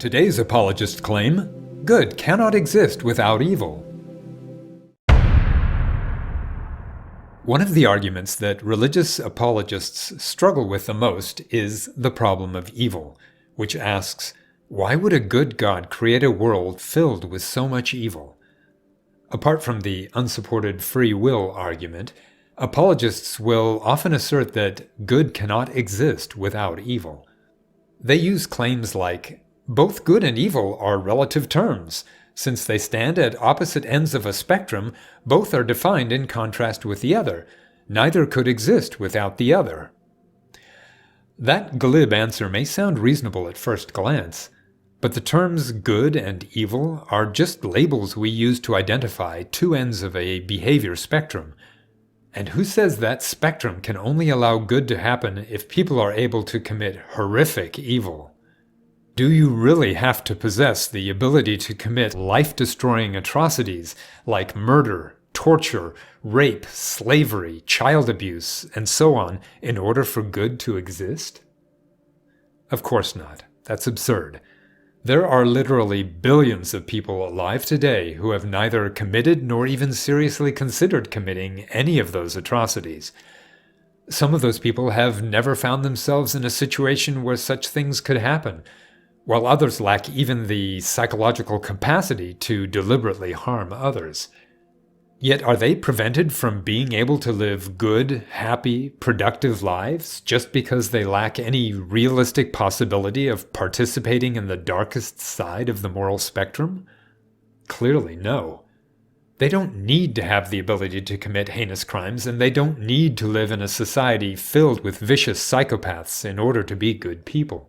Today's apologists claim, good cannot exist without evil. One of the arguments that religious apologists struggle with the most is the problem of evil, which asks, why would a good God create a world filled with so much evil? Apart from the unsupported free will argument, apologists will often assert that good cannot exist without evil. They use claims like, both good and evil are relative terms. Since they stand at opposite ends of a spectrum, both are defined in contrast with the other. Neither could exist without the other. That glib answer may sound reasonable at first glance, but the terms good and evil are just labels we use to identify two ends of a behavior spectrum. And who says that spectrum can only allow good to happen if people are able to commit horrific evil? Do you really have to possess the ability to commit life-destroying atrocities like murder, torture, rape, slavery, child abuse, and so on in order for good to exist? Of course not. That's absurd. There are literally billions of people alive today who have neither committed nor even seriously considered committing any of those atrocities. Some of those people have never found themselves in a situation where such things could happen, while others lack even the psychological capacity to deliberately harm others. Yet are they prevented from being able to live good, happy, productive lives just because they lack any realistic possibility of participating in the darkest side of the moral spectrum? Clearly no. They don't need to have the ability to commit heinous crimes, and they don't need to live in a society filled with vicious psychopaths in order to be good people.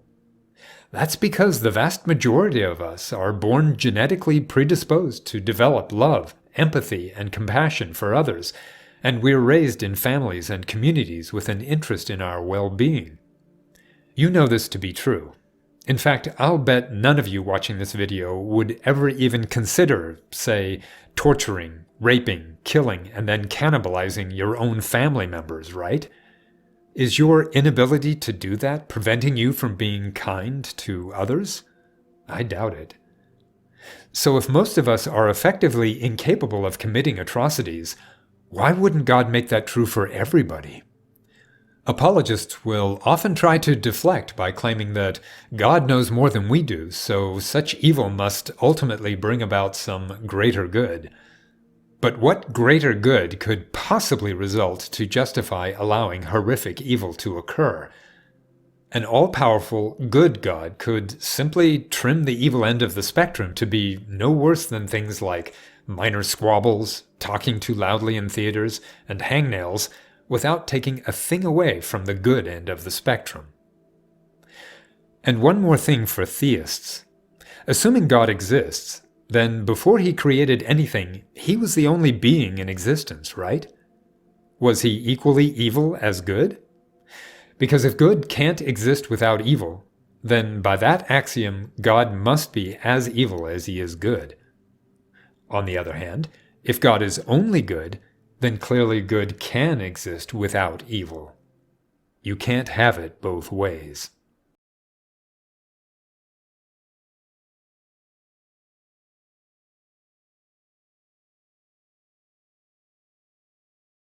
That's because the vast majority of us are born genetically predisposed to develop love, empathy, and compassion for others, and we're raised in families and communities with an interest in our well-being. You know this to be true. In fact, I'll bet none of you watching this video would ever even consider, say, torturing, raping, killing, and then cannibalizing your own family members, right? Is your inability to do that preventing you from being kind to others? I doubt it. So if most of us are effectively incapable of committing atrocities, why wouldn't God make that true for everybody? Apologists will often try to deflect by claiming that God knows more than we do, so such evil must ultimately bring about some greater good. But what greater good could possibly result to justify allowing horrific evil to occur? An all-powerful, good God could simply trim the evil end of the spectrum to be no worse than things like minor squabbles, talking too loudly in theaters, and hangnails, without taking a thing away from the good end of the spectrum. And one more thing for theists. Assuming God exists, then before he created anything, he was the only being in existence, right? Was he equally evil as good? Because if good can't exist without evil, then by that axiom, God must be as evil as he is good. On the other hand, if God is only good, then clearly good can exist without evil. You can't have it both ways.